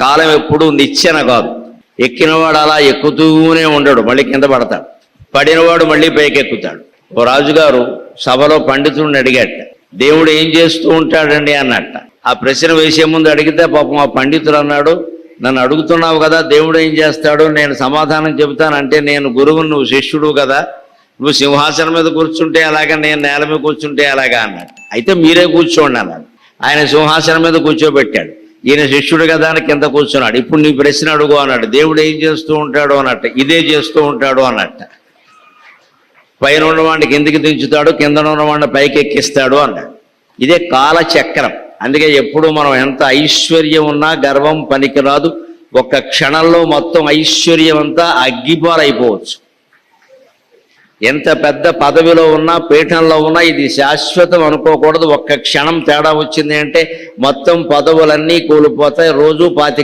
కాలం ఎప్పుడూ నిచ్చెన కాదు. ఎక్కినవాడు అలా ఎక్కుతూనే ఉండడు, మళ్ళీ కింద పడతాడు. పడినవాడు మళ్ళీ పైకెక్కుతాడు. ఓ రాజుగారు సభలో పండితుడిని అడిగాట, దేవుడు ఏం చేస్తూ ఉంటాడండి అన్నట్ట. ఆ ప్రశ్న వేసే ముందు అడిగితే పాపం ఆ పండితుడు అన్నాడు, నన్ను అడుగుతున్నావు కదా దేవుడు ఏం చేస్తాడు, నేను సమాధానం చెబుతానంటే నేను గురువు, నువ్వు శిష్యుడు కదా, నువ్వు సింహాసనం మీద కూర్చుంటే అలాగా, నేను నేల మీద కూర్చుంటే అలాగా అన్నాడు. అయితే మీరే కూర్చోండి అన్నాడు. ఆయన సింహాసనం మీద కూర్చోబెట్టాడు. ఈయన శిష్యుడు కదా అని కింద కూర్చున్నాడు. ఇప్పుడు నీ ప్రశ్న అడుగు అన్నాడు. దేవుడు ఏం చేస్తూ ఉంటాడు అన్నట్ట. ఇదే చేస్తూ ఉంటాడు అన్నట్ట. పైన ఉన్నవాడిని కిందికి దించుతాడు, కింద ఉన్నవాడిని పైకి ఎక్కిస్తాడు అన్నాడు. ఇదే కాలచక్రం. అందుకే ఎప్పుడు మనం ఎంత ఐశ్వర్యం ఉన్నా గర్వం పనికిరాదు. ఒక్క క్షణంలో మొత్తం ఐశ్వర్యం అంతా అగ్గిపాలైపోవచ్చు. ఎంత పెద్ద పదవిలో ఉన్నా, పీఠంలో ఉన్నా ఇది శాశ్వతం అనుకోకూడదు. ఒక్క క్షణం తేడా వచ్చింది అంటే మొత్తం పదవులన్నీ కూలిపోతాయి. రోజు 25